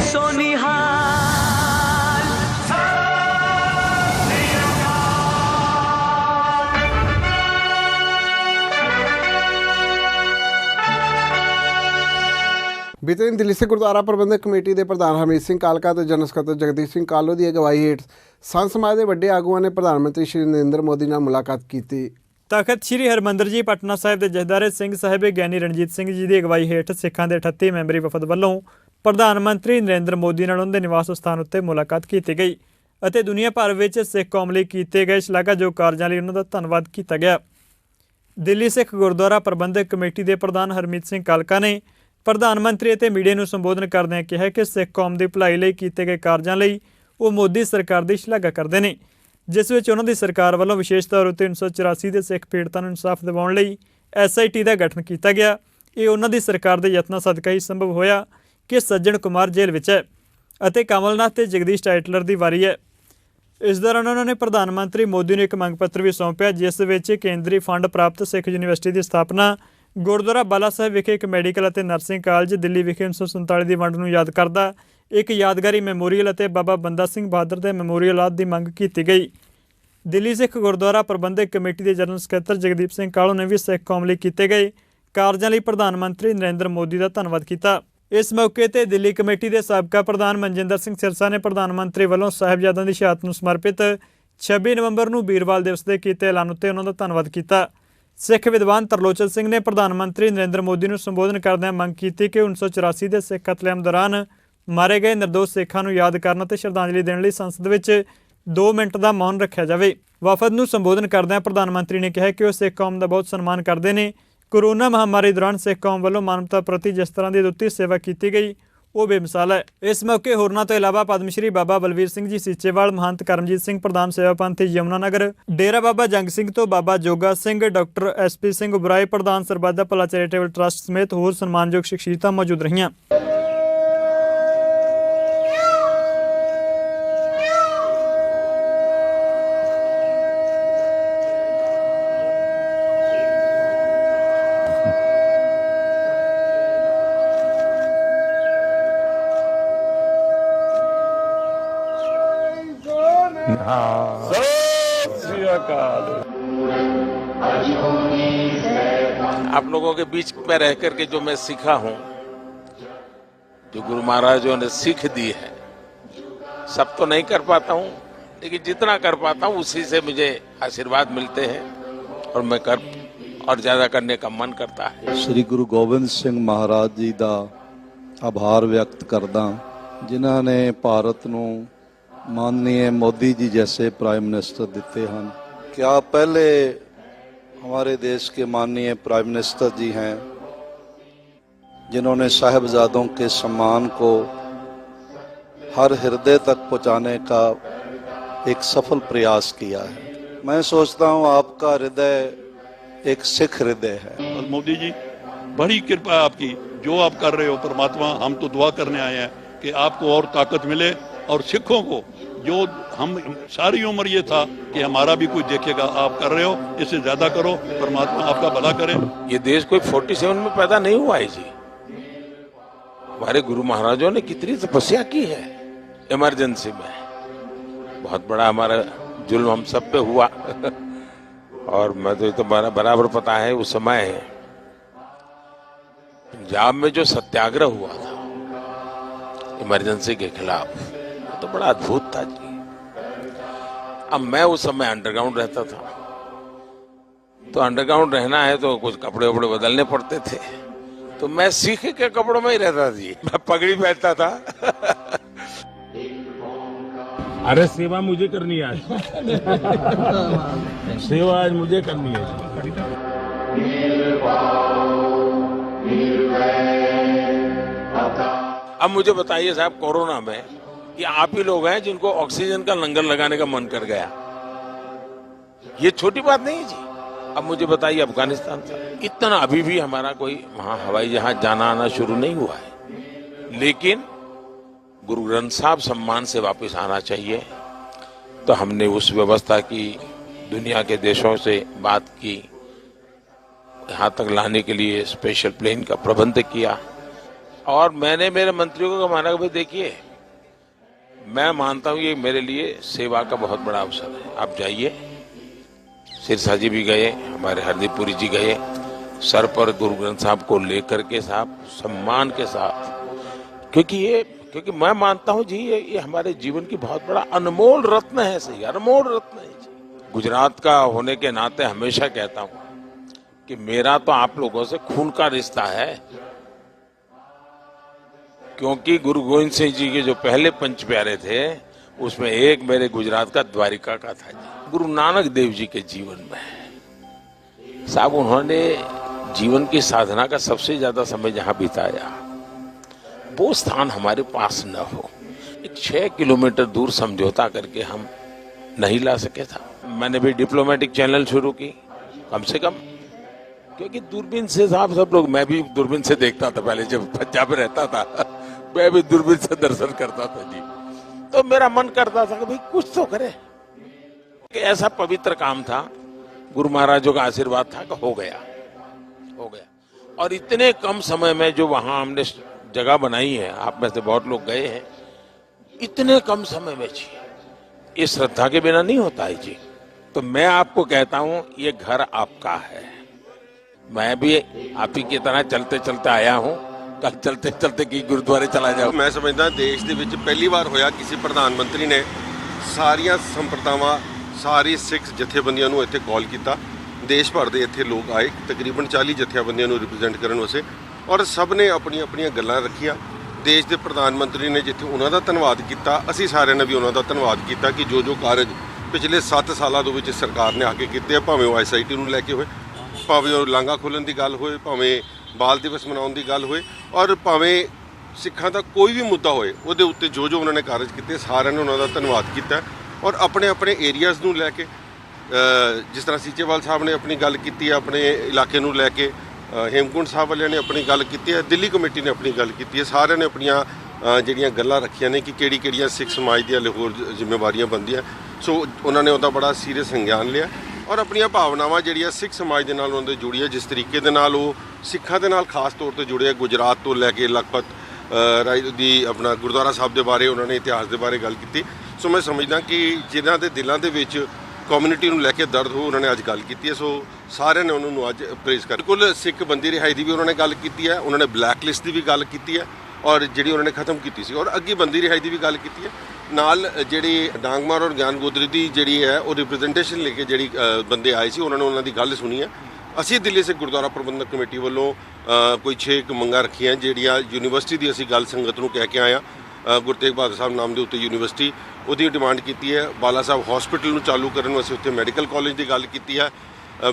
सोनिहाल। बीते दिन दिल्ली से गुरुद्वारा प्रबंधक कमेटी के प्रधान हरमीत सिंह कालका तो जनरल सकत्तर जगदीप सिंह कालो की अगवाई हेठ संत समाज के वड्डे आगुआं ने प्रधानमंत्री श्री नरेंद्र मोदी नाल मुलाकात की। तखत श्री हरमंदर जी पटना साहिब के जथेदार सिंह साहिब ज्ञानी रणजीत सिंह जी की अगवाई हेठ सिखां के 38 मैंबरी वफद वालों प्रधानमंत्री नरेंद्र मोदी नाल उनके निवास स्थान उत्ते मुलाकात की गई और दुनिया भर में सिख कौम लई कीते गए शलाघायोग कार्यां लई उन्हां दा धन्नवाद किया गया। दिल्ली सिख गुरुद्वारा प्रबंधक कमेटी के प्रधान हरमीत सिंह कालका ने प्रधानमंत्री ਅਤੇ मीडिया ਨੂੰ संबोधन करदਿਆਂ कहा कि सिख कौम की भलाई ਲਈ ਕੀਤੇ ਗਏ ਕਾਰਜਾਂ ਲਈ ਉਹ ਮੋਦੀ ਸਰਕਾਰ ਦੀ ਸ਼ਲਾਘਾ ਕਰਦੇ ਨੇ, ਜਿਸ ਵਿੱਚ ਉਹਨਾਂ ਦੀ ਸਰਕਾਰ ਵੱਲੋਂ ਵਿਸ਼ੇਸ਼ ਤੌਰ ਉੱਤੇ 1984 ਦੇ ਸਿੱਖ ਪੀੜਤਾਂ ਨੂੰ ਇਨਸਾਫ ਦਿਵਾਉਣ ਲਈ SIT ਦਾ ਗਠਨ ਕੀਤਾ ਗਿਆ। ਇਹ ਉਹਨਾਂ ਦੀ ਸਰਕਾਰ ਦੇ ਯਤਨਾਂ ਸਦਕਾ ਹੀ ਸੰਭਵ ਹੋਇਆ ਕਿ ਸੱਜਣ ਕੁਮਾਰ ਜੇਲ੍ਹ ਵਿੱਚ ਹੈ ਅਤੇ ਕਮਲਨਾਥ ਤੇ ਜਗਦੀਸ਼ ਟਾਈਟਲਰ ਦੀ ਵਾਰੀ ਹੈ। ਇਸ ਦੌਰਾਨ ਉਹਨਾਂ ਨੇ ਪ੍ਰਧਾਨ ਮੰਤਰੀ ਮੋਦੀ ਨੂੰ ਇੱਕ ਮੰਗ ਪੱਤਰ ਵੀ ਸੌਂਪਿਆ, ਜਿਸ ਵਿੱਚ ਕੇਂਦਰੀ ਫੰਡ ਪ੍ਰਾਪਤ ਸਿੱਖ ਯੂਨੀਵਰਸਿਟੀ ਦੀ ਸਥਾਪਨਾ, ਗੁਰਦੁਆਰਾ ਬਾਲਾ ਸਾਹਿਬ ਵਿਖੇ ਇੱਕ ਮੈਡੀਕਲ ਅਤੇ ਨਰਸਿੰਗ ਕਾਲਜ ਦਿੱਲੀ ਵਿਖੇ 1947 ਦੀ ਵੰਡ ਨੂੰ ਯਾਦ ਕਰਦਾ ਇੱਕ ਯਾਦਗਾਰੀ ਮੈਮੋਰੀਅਲ ਅਤੇ ਬਾਬਾ ਬੰਦਾ ਸਿੰਘ ਬਹਾਦਰ ਦੇ ਮੈਮੋਰੀਅਲ ਆਦਿ ਦੀ ਮੰਗ ਕੀਤੀ ਗਈ। ਦਿੱਲੀ ਸਿੱਖ ਗੁਰਦੁਆਰਾ ਪ੍ਰਬੰਧਕ ਕਮੇਟੀ ਦੇ ਜਨਰਲ ਸਕੱਤਰ ਜਗਦੀਪ ਸਿੰਘ ਕਾਲੋ ਨੇ ਵੀ ਸਿੱਖ ਕੌਮ ਲਈ ਕੀਤੇ ਗਏ ਕਾਰਜਾਂ ਲਈ ਪ੍ਰਧਾਨ ਮੰਤਰੀ ਨਰਿੰਦਰ ਮੋਦੀ ਦਾ ਧੰਨਵਾਦ ਕੀਤਾ। ਇਸ ਮੌਕੇ ਤੇ ਦਿੱਲੀ ਕਮੇਟੀ ਦੇ ਸਾਬਕਾ ਪ੍ਰਧਾਨ ਮਨਜਿੰਦਰ ਸਿੰਘ ਸਿਰਸਾ ਨੇ ਪ੍ਰਧਾਨ ਮੰਤਰੀ ਵੱਲੋਂ ਸਾਹਿਬਜ਼ਾਦਿਆਂ ਦੀ ਸ਼ਹਾਦਤ ਨੂੰ ਸਮਰਪਿਤ 26 ਨਵੰਬਰ ਨੂੰ ਵੀਰਵਾਲ ਦਿਵਸ ਦੇ ਕੀਤੇ ਐਲਾਨ ਉੱਤੇ ਉਹਨਾਂ ਦਾ ਧੰਨਵਾਦ ਕੀਤਾ। ਸਿੱਖ ਵਿਦਵਾਨ ਤਰਲੋਚਨ ਸਿੰਘ ਨੇ ਪ੍ਰਧਾਨ ਮੰਤਰੀ ਨਰਿੰਦਰ ਮੋਦੀ ਨੂੰ ਸੰਬੋਧਨ ਕਰਦਿਆਂ ਮੰਗ ਕੀਤੀ ਕਿ 1984 ਦੇ ਸਿੱਖ ਕਤਲੇਆਮ ਦੌਰਾਨ ਮਾਰੇ ਗਏ ਨਿਰਦੋਸ਼ ਸਿੱਖਾਂ ਨੂੰ ਯਾਦ ਕਰਨ ਅਤੇ ਸ਼ਰਧਾਂਜਲੀ ਦੇਣ ਲਈ ਸੰਸਦ ਵਿੱਚ 2 ਮਿੰਟ ਦਾ ਮੌਨ ਰੱਖਿਆ ਜਾਵੇ। ਵਫਦ ਨੂੰ ਸੰਬੋਧਨ ਕਰਦਿਆਂ ਪ੍ਰਧਾਨ ਮੰਤਰੀ ਨੇ ਕਿਹਾ ਕਿ ਉਹ ਸਿੱਖ ਕੌਮ ਦਾ ਬਹੁਤ ਸਨਮਾਨ ਕਰਦੇ ਨੇ। ਕੋਰੋਨਾ ਮਹਾਮਾਰੀ ਦੌਰਾਨ ਸਿੱਖ ਕੌਮ ਵੱਲੋਂ ਮਾਨਵਤਾ ਪ੍ਰਤੀ ਜਿਸ ਤਰ੍ਹਾਂ ਦੀ ਅਦੁੱਤੀ ਸੇਵਾ ਕੀਤੀ ਗਈ ਉਹ ਬੇਮਿਸਾਲ ਹੈ। ਇਸ ਮੌਕੇ ਹੋਰਨਾਂ ਤੋਂ ਇਲਾਵਾ ਪਦਮ ਸ਼੍ਰੀ ਬਾਬਾ ਬਲਵੀਰ ਸਿੰਘ ਜੀ ਸੀਚੇਵਾਲ, ਮਹੰਤ ਕਰਮਜੀਤ ਸਿੰਘ ਪ੍ਰਧਾਨ ਸੇਵਾ ਪੰਥੀ ਯਮੁਨਾ ਨਗਰ, ਡੇਰਾ ਬਾਬਾ ਜੰਗ ਸਿੰਘ ਤੋਂ ਬਾਬਾ ਜੋਗਾ ਸਿੰਘ, ਡਾਕਟਰ SP ਸਿੰਘ ਉਬਰਾਏ ਪ੍ਰਧਾਨ ਸਰਬੱਤ ਦਾ ਭਲਾ ਚੈਰੀਟੇਬਲ ਟਰੱਸਟ ਸਮੇਤ ਹੋਰ ਸਨਮਾਨਯੋਗ ਸ਼ਖਸੀਅਤਾਂ ਮੌਜੂਦ ਰਹੀਆਂ। आप लोगों के बीच में रह करके जो मैं सीखा हूं, जो गुरु महाराजों ने सीख दी है, सब तो नहीं कर पाता हूं, लेकिन जितना कर पाता हूं उसी से मुझे आशीर्वाद मिलते हैं और मैं कर और ज्यादा करने का मन करता है। श्री गुरु गोबिंद सिंह महाराज जी का आभार व्यक्त करदा, जिन्हां ने भारत नूं माननीय मोदी जी जैसे प्राइम मिनिस्टर दिते हैं। क्या पहले हमारे देश के माननीय प्राइम मिनिस्टर जी हैं जिन्होंने साहिबजादों के सम्मान को हर हृदय तक पहुंचाने का एक सफल प्रयास किया है। मैं सोचता हूं आपका हृदय एक सिख हृदय है। और मोदी जी बड़ी कृपा है आपकी, जो आप कर रहे हो परमात्मा, हम तो दुआ करने आए हैं कि आपको और ताकत मिले और सिखों को, जो हम सारी उम्र ये था कि हमारा भी कुछ देखेगा, आप कर रहे हो, इससे ज्यादा करो, परमात्मा आपका भला करे। ये देश कोई 47 में पैदा नहीं हुआ है जी। हमारे गुरु महाराजों ने कितनी तपस्या की है इमरजेंसी में। बहुत बड़ा हमारा जुल्म हम सब पे हुआ और मैं तो बराबर पता है उस समय पंजाब में जो सत्याग्रह हुआ था इमरजेंसी के खिलाफ, तो बड़ा अद्भुत था जी। अब मैं उस समय अंडरग्राउंड रहता था, तो अंडरग्राउंड रहना है तो कुछ कपड़े वपड़े बदलने पड़ते थे, तो मैं सिख के कपड़ों में ही रहता जी, मैं पगड़ी पहनता था। अरे सेवा मुझे करनी है आज सेवा आज मुझे करनी है। अब मुझे बताइए साहब, कोरोना में ये आप ही लोग हैं जिनको ऑक्सीजन का लंगर लगाने का मन कर गया। ये छोटी बात नहीं जी। अब मुझे बताइए, अफगानिस्तान था, इतना अभी भी हमारा कोई वहां हवाई जहाज जाना आना शुरू नहीं हुआ है, लेकिन गुरु ग्रंथ साहब सम्मान से वापस आना चाहिए। तो हमने उस व्यवस्था की, दुनिया के देशों से बात की, यहाँ तक लाने के लिए स्पेशल प्लेन का प्रबंध किया और मैंने मेरे मंत्रियों को माना कि भाई देखिए, मैं मानता हूं ये मेरे लिए सेवा का बहुत बड़ा अवसर है। आप जाइए, सिरसा जी भी गए, हमारे हरदीप पुरी जी गए, सर पर गुरु ग्रंथ साहब को लेकर के साहब सम्मान के साथ, क्योंकि मैं मानता हूं जी ये हमारे जीवन की बहुत बड़ा अनमोल रत्न है। सही, अनमोल रत्न है जी। गुजरात का होने के नाते हमेशा कहता हूं कि मेरा तो आप लोगों से खून का रिश्ता है, क्योंकि गुरु गोविंद सिंह जी के जो पहले पंच प्यारे थे उसमें एक मेरे गुजरात का द्वारिका का था जी। गुरु नानक देव जी के जीवन में साहब उन्होंने जीवन की साधना का सबसे ज्यादा समय जहां बिताया, वो स्थान हमारे पास न हो। एक 6 किलोमीटर दूर समझौता करके हम नहीं ला सके था। मैंने भी डिप्लोमेटिक चैनल शुरू की, कम से कम, क्योंकि दूरबीन से साहब सब लोग, मैं भी दूरबीन से देखता था पहले जब पंजाब में रहता था, मैं भी दूरबीन से दर्शन करता था जी। तो मेरा मन करता था कि भाई कुछ तो करे, कि ऐसा पवित्र काम था, गुरु महाराजों का आशीर्वाद था कि हो गया। और इतने कम समय में जो वहां हमने जगह बनाई है, आप में से बहुत लोग गए हैं, इतने कम समय में जी, ये श्रद्धा के बिना नहीं होता है जी। तो मैं आपको कहता हूं ये घर आपका है। मैं भी आप ही की तरह चलते चलते आया हूं, कल चलते चलते की गुरुद्वारे चला जाऊं। मैं समझदा देश ਦੇ ਵਿੱਚ ਪਹਿਲੀ ਵਾਰ ਹੋਇਆ ਕਿਸੇ ਪ੍ਰਧਾਨ ਮੰਤਰੀ ਨੇ ਸਾਰੀਆਂ ਸੰਪਰਦਾਵਾਂ, ਸਾਰੀ ਸਿੱਖ ਜਥੇਬੰਦੀਆਂ ਨੂੰ ਇੱਥੇ ਕਾਲ ਕੀਤਾ। ਦੇਸ਼ ਭਰ ਦੇ ਇੱਥੇ ਲੋਕ ਆਏ, ਤਕਰੀਬਨ 40 ਜਥੇਬੰਦੀਆਂ ਨੂੰ ਰਿਪਰੈਜ਼ੈਂਟ ਕਰਨ ਵਾਸਤੇ, ਔਰ ਸਭ ਨੇ ਆਪਣੀਆਂ ਆਪਣੀਆਂ ਗੱਲਾਂ ਰੱਖੀਆਂ। ਦੇਸ਼ ਦੇ ਪ੍ਰਧਾਨ ਮੰਤਰੀ ਨੇ ਜਿੱਥੇ ਉਹਨਾਂ ਦਾ ਧੰਨਵਾਦ ਕੀਤਾ, ਅਸੀਂ ਸਾਰਿਆਂ ਨੇ ਵੀ ਉਹਨਾਂ ਦਾ ਧੰਨਵਾਦ ਕੀਤਾ ਕਿ ਜੋ ਕਾਰਜ ਪਿਛਲੇ 7 ਸਾਲਾਂ ਦੇ ਵਿੱਚ ਸਰਕਾਰ ਨੇ ਆ ਕੇ ਕੀਤੇ ਆ, ਭਾਵੇਂ ਉਹ SIT ਨੂੰ ਲੈ ਕੇ ਹੋਏ, ਭਾਵੇਂ ਉਹ ਲਾਂਘਾ ਖੋਲ੍ਹਣ ਦੀ ਗੱਲ ਹੋਏ, ਭਾਵੇਂ ਬਾਲ ਦਿਵਸ ਮਨਾਉਣ ਦੀ ਗੱਲ ਹੋਏ, ਔਰ ਭਾਵੇਂ ਸਿੱਖਾਂ ਦਾ ਕੋਈ ਵੀ ਮੁੱਦਾ ਹੋਏ, ਉਹਦੇ ਉੱਤੇ ਜੋ ਉਹਨਾਂ ਨੇ ਕਾਰਜ ਕੀਤੇ, ਸਾਰਿਆਂ ਨੇ ਉਹਨਾਂ ਦਾ ਧੰਨਵਾਦ ਕੀਤਾ। ਔਰ ਆਪਣੇ ਆਪਣੇ ਏਰੀਆਜ਼ ਨੂੰ ਲੈ ਕੇ, ਜਿਸ ਤਰ੍ਹਾਂ ਸੀਚੇਵਾਲ ਸਾਹਿਬ ਨੇ ਆਪਣੀ ਗੱਲ ਕੀਤੀ ਹੈ ਆਪਣੇ ਇਲਾਕੇ ਨੂੰ ਲੈ ਕੇ, ਹੇਮਕੁੰਟ ਸਾਹਿਬ ਵਾਲਿਆਂ ਨੇ ਆਪਣੀ ਗੱਲ ਕੀਤੀ ਹੈ, ਦਿੱਲੀ ਕਮੇਟੀ ਨੇ ਆਪਣੀ ਗੱਲ ਕੀਤੀ ਹੈ, ਸਾਰਿਆਂ ਨੇ ਆਪਣੀਆਂ ਜਿਹੜੀਆਂ ਗੱਲਾਂ ਰੱਖੀਆਂ ਨੇ ਕਿ ਕਿਹੜੀਆਂ ਸਿੱਖ ਸਮਾਜ ਦੀਆਂ ਹੋਰ ਜ਼ਿੰਮੇਵਾਰੀਆਂ ਬਣਦੀਆਂ। ਸੋ ਉਹਨਾਂ ਨੇ ਉਹਦਾ ਬੜਾ ਸੀਰੀਅਸ ਸੰਗਿਆਨ ਲਿਆ, ਔਰ ਆਪਣੀਆਂ ਭਾਵਨਾਵਾਂ ਜਿਹੜੀਆਂ ਸਿੱਖ ਸਮਾਜ ਦੇ ਨਾਲ ਉਹਨਾਂ ਦੇ ਜੁੜੀਆਂ, ਜਿਸ ਤਰੀਕੇ ਦੇ ਨਾਲ ਉਹ ਸਿੱਖਾਂ ਦੇ ਨਾਲ ਖਾਸ ਤੌਰ ਤੇ ਜੁੜੇ, ਗੁਜਰਾਤ ਤੋਂ ਲੈ ਕੇ ਲਖਪਤ ਦੀ ਆਪਣਾ ਗੁਰਦੁਆਰਾ ਸਾਹਿਬ ਦੇ ਬਾਰੇ ਉਹਨਾਂ ਨੇ ਇਤਿਹਾਸ ਦੇ ਬਾਰੇ ਗੱਲ ਕੀਤੀ। ਸੋ ਮੈਂ ਸਮਝਦਾ ਕਿ ਜਿਨ੍ਹਾਂ ਦੇ ਦਿਲਾਂ ਦੇ ਵਿੱਚ ਕਮਿਊਨਿਟੀ ਨੂੰ ਲੈ ਕੇ ਦਰਦ ਹੋ, ਉਹਨਾਂ ਨੇ ਅੱਜ ਗੱਲ ਕੀਤੀ ਹੈ। ਸੋ ਸਾਰਿਆਂ ਨੇ ਉਹਨਾਂ ਨੂੰ ਅੱਜ ਪ੍ਰੇਜ਼ ਕਰ, ਬਿਲਕੁਲ ਸਿੱਖ ਬੰਦੀ ਰਿਹਾਈ ਦੀ ਵੀ ਉਹਨਾਂ ਨੇ ਗੱਲ ਕੀਤੀ ਹੈ, ਉਹਨਾਂ ਨੇ ਬਲੈਕ ਲਿਸਟ ਦੀ ਵੀ ਗੱਲ ਕੀਤੀ ਹੈ, ਔਰ ਜਿਹੜੀ ਉਹਨਾਂ ਨੇ ਖਤਮ ਕੀਤੀ ਸੀ, ਔਰ ਅੱਗੇ ਬੰਦੀ ਰਿਹਾਈ ਦੀ ਵੀ ਗੱਲ ਕੀਤੀ ਹੈ। ਨਾਲ ਜਿਹੜੀ ਡਾਂਗਮਾਰ ਔਰ ਗਿਆਨ ਗੋਦਰੀ ਦੀ ਜਿਹੜੀ ਹੈ ਉਹ ਰਿਪਰੈਜ਼ੈਂਟੇਸ਼ਨ ਲੈ ਕੇ ਜਿਹੜੀ ਬੰਦੇ ਆਏ ਸੀ, ਉਹਨਾਂ ਨੇ ਉਹਨਾਂ ਦੀ ਗੱਲ ਸੁਣੀ ਹੈ। ਅਸੀਂ ਦਿੱਲੀ ਸਿੱਖ ਗੁਰਦੁਆਰਾ ਪ੍ਰਬੰਧਕ ਕਮੇਟੀ ਵੱਲੋਂ ਕੋਈ 6 ਮੰਗਾਂ ਰੱਖੀਆਂ, ਜਿਹੜੀਆਂ ਯੂਨੀਵਰਸਿਟੀ ਦੀ ਅਸੀਂ ਗੱਲ ਸੰਗਤ ਨੂੰ ਕਹਿ ਕੇ ਆਏ ਹਾਂ। ਗੁਰੂ ਤੇਗ ਬਹਾਦਰ ਸਾਹਿਬ ਨਾਮ ਦੇ ਉੱਤੇ ਯੂਨੀਵਰਸਿਟੀ, ਉਹਦੀ ਡਿਮਾਂਡ ਕੀਤੀ ਹੈ। ਬਾਲਾ ਸਾਹਿਬ ਹਸਪੀਟਲ ਨੂੰ ਚਾਲੂ ਕਰਨ ਨੂੰ ਅਸੀਂ ਉੱਥੇ ਮੈਡੀਕਲ ਕਾਲਜ ਦੀ ਗੱਲ ਕੀਤੀ ਹੈ।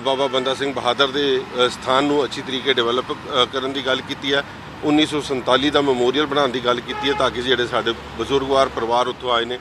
ਬਾਬਾ ਬੰਦਾ ਸਿੰਘ ਬਹਾਦਰ ਦੇ ਸਥਾਨ ਨੂੰ ਅੱਛੀ ਤਰੀਕੇ ਡਿਵੈਲਪ ਕਰਨ ਦੀ ਗੱਲ ਕੀਤੀ ਹੈ। 1947 ਦਾ ਮੈਮੋਰੀਅਲ ਬਣਾਉਣ ਦੀ ਗੱਲ ਕੀਤੀ ਹੈ, ਤਾਂ ਕਿ ਜਿਹੜੇ ਸਾਡੇ ਬਜ਼ੁਰਗਵਾਰ ਪਰਿਵਾਰ ਉੱਥੋਂ ਆਏ ਨੇ,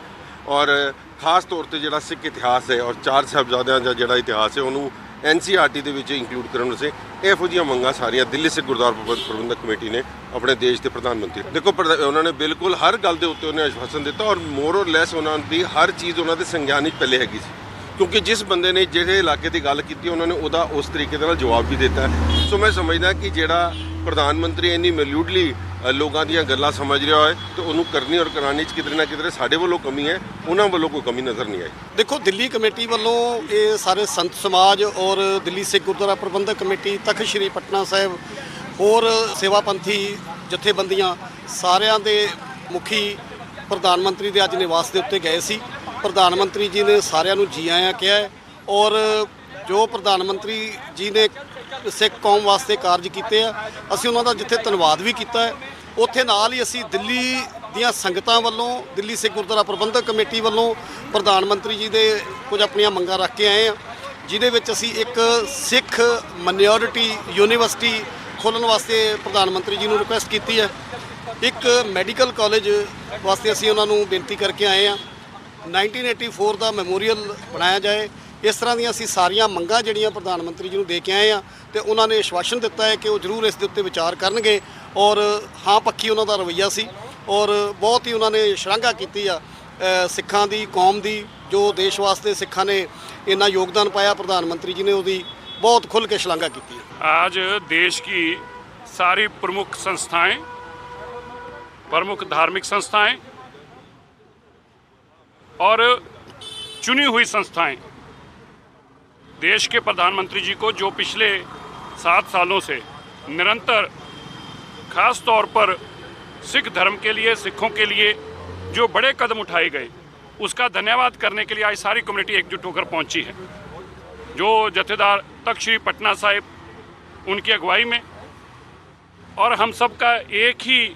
ਔਰ ਖਾਸ ਤੌਰ ਤੇ ਜਿਹੜਾ ਸਿੱਖ ਇਤਿਹਾਸ ਹੈ ਔਰ 4 ਸਾਹਿਬਜ਼ਾਦਿਆਂ ਦਾ ਜਿਹੜਾ ਇਤਿਹਾਸ ਹੈ ਉਹਨੂੰ NCERT ਦੇ ਵਿੱਚ ਇੰਕਲੂਡ ਕਰਨ ਵਾਸਤੇ ਇਹੋ ਜਿਹੀਆਂ ਮੰਗਾਂ ਸਾਰੀਆਂ ਦਿੱਲੀ ਸਿੱਖ ਗੁਰਦੁਆਰਾ ਪ੍ਰਬੰਧਕ ਕਮੇਟੀ ਨੇ ਆਪਣੇ ਦੇਸ਼ ਦੇ ਪ੍ਰਧਾਨ ਮੰਤਰੀ, ਦੇਖੋ ਉਹਨਾਂ ਨੇ ਬਿਲਕੁਲ ਹਰ ਗੱਲ ਦੇ ਉੱਤੇ ਉਹਨੇ ਆਸ਼ਵਾਸਨ ਦਿੱਤਾ, ਔਰ ਮੋਰ ਔਰ ਲੈਸ ਉਹਨਾਂ ਦੀ ਹਰ ਚੀਜ਼ ਉਹਨਾਂ ਦੇ ਸੰਗਿਆਨ ਵਿੱਚ ਪਹਿਲੇ ਹੈਗੀ ਸੀ, ਕਿਉਂਕਿ ਜਿਸ ਬੰਦੇ ਨੇ ਜਿਹੜੇ ਇਲਾਕੇ ਦੀ ਗੱਲ ਕੀਤੀ ਉਹਨਾਂ ਨੇ ਉਹਦਾ ਉਸ ਤਰੀਕੇ ਦੇ ਨਾਲ ਜਵਾਬ ਵੀ ਦਿੱਤਾ। ਸੋ ਮੈਂ ਸਮਝਦਾ ਕਿ ਜਿਹੜਾ ਪ੍ਰਧਾਨ ਮੰਤਰੀ ਇੰਨੀ ਮਿਲੂਡਲੀ ਲੋਕਾਂ ਦੀਆਂ ਗੱਲਾਂ ਸਮਝ ਰਿਹਾ ਹੋਏ ਤੇ ਉਹਨੂੰ ਕਰਨੀ ਔਰ ਕਰਾਉਣੀ 'ਚ ਕਿਧਰੇ ਨਾ ਕਿਧਰੇ ਸਾਡੇ ਵੱਲੋਂ ਕਮੀ ਹੈ, ਉਹਨਾਂ ਵੱਲੋਂ ਕੋਈ ਕਮੀ ਨਜ਼ਰ ਨਹੀਂ ਆਈ। ਦੇਖੋ, ਦਿੱਲੀ ਕਮੇਟੀ ਵੱਲੋਂ ਇਹ ਸਾਰੇ ਸੰਤ ਸਮਾਜ ਔਰ ਦਿੱਲੀ ਸਿੱਖ ਗੁਰਦੁਆਰਾ ਪ੍ਰਬੰਧਕ ਕਮੇਟੀ, ਤਖਤ ਸ਼੍ਰੀ ਪਟਨਾ ਸਾਹਿਬ, ਹੋਰ ਸੇਵਾਪੰਥੀ ਜਥੇਬੰਦੀਆਂ, ਸਾਰਿਆਂ ਦੇ ਮੁਖੀ ਪ੍ਰਧਾਨ ਮੰਤਰੀ ਦੇ ਅੱਜ ਨਿਵਾਸ ਦੇ ਉੱਤੇ ਗਏ ਸੀ। ਪ੍ਰਧਾਨ ਮੰਤਰੀ ਜੀ ਨੇ ਸਾਰਿਆਂ ਨੂੰ ਜੀ ਆਇਆਂ ਕਿਹਾ ਹੈ, ਔਰ ਜੋ ਪ੍ਰਧਾਨ ਮੰਤਰੀ ਜੀ ਨੇ ਸਿੱਖ ਕੌਮ ਵਾਸਤੇ ਕਾਰਜ ਕੀਤੇ ਆ, ਅਸੀਂ ਉਹਨਾਂ ਦਾ ਜਿੱਥੇ ਧੰਨਵਾਦ ਵੀ ਕੀਤਾ ਹੈ, ਉੱਥੇ ਨਾਲ ਹੀ ਅਸੀਂ ਦਿੱਲੀ ਦੀਆਂ ਸੰਗਤਾਂ ਵੱਲੋਂ, ਦਿੱਲੀ ਸਿੱਖ ਗੁਰਦੁਆਰਾ ਪ੍ਰਬੰਧਕ ਕਮੇਟੀ ਵੱਲੋਂ ਪ੍ਰਧਾਨ ਮੰਤਰੀ ਜੀ ਦੇ ਕੁਝ ਆਪਣੀਆਂ ਮੰਗਾਂ ਰੱਖ ਕੇ ਆਏ ਆ, ਜਿਹਦੇ ਵਿੱਚ ਅਸੀਂ ਇੱਕ ਸਿੱਖ ਮਾਈਨੋਰਿਟੀ ਯੂਨੀਵਰਸਿਟੀ ਖੋਲ੍ਹਣ ਵਾਸਤੇ ਪ੍ਰਧਾਨ ਮੰਤਰੀ ਜੀ ਨੂੰ ਰਿਕੁਐਸਟ ਕੀਤੀ ਹੈ। ਇੱਕ ਮੈਡੀਕਲ ਕਾਲਜ ਵਾਸਤੇ ਅਸੀਂ ਉਹਨਾਂ ਨੂੰ ਬੇਨਤੀ ਕਰਕੇ ਆਏ ਆ। 1984 ਦਾ ਮੈਮੋਰੀਅਲ ਬਣਾਇਆ ਜਾਏ। ਇਸ ਤਰ੍ਹਾਂ ਦੀਆਂ ਅਸੀਂ ਸਾਰੀਆਂ ਮੰਗਾਂ ਜਿਹੜੀਆਂ ਪ੍ਰਧਾਨ ਮੰਤਰੀ ਜੀ ਨੂੰ ਦੇ ਕੇ ਆਏ ਆ, ਤੇ ਉਹਨਾਂ ਨੇ ਆਸ਼ਵਾਸਨ ਦਿੱਤਾ ਹੈ ਕਿ ਉਹ ਜ਼ਰੂਰ ਇਸ ਦੇ ਉੱਤੇ ਵਿਚਾਰ ਕਰਨਗੇ, ਔਰ ਹਾਂ ਪੱਖੀ ਉਹਨਾਂ ਦਾ ਰਵੱਈਆ ਸੀ, ਔਰ ਬਹੁਤ ਹੀ ਉਹਨਾਂ ਨੇ ਸ਼ਲਾਘਾ ਕੀਤੀ ਆ ਸਿੱਖਾਂ ਦੀ, ਕੌਮ ਦੀ, ਜੋ ਦੇਸ਼ ਵਾਸਤੇ ਸਿੱਖਾਂ ਨੇ ਇੰਨਾ ਯੋਗਦਾਨ ਪਾਇਆ। ਪ੍ਰਧਾਨ ਮੰਤਰੀ ਜੀ ਨੇ ਉਹਦੀ बहुत खुल के श्लाघा की है। आज देश की सारी प्रमुख संस्थाएं प्रमुख धार्मिक संस्थाएं और चुनी हुई संस्थाएं देश के प्रधानमंत्री जी को जो पिछले 7 सालों से निरंतर खास तौर पर सिख धर्म के लिए, सिखों के लिए जो बड़े कदम उठाए गए, उसका धन्यवाद करने के लिए आज सारी कम्युनिटी एकजुट होकर पहुंची है। जो जथेदार तख्त श्री पटना साहिब उनकी अगुवाई में, और हम सब का एक ही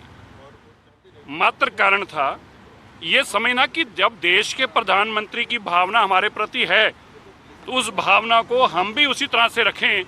मात्र कारण था ये समझना कि जब देश के प्रधानमंत्री की भावना हमारे प्रति है तो उस भावना को हम भी उसी तरह से रखें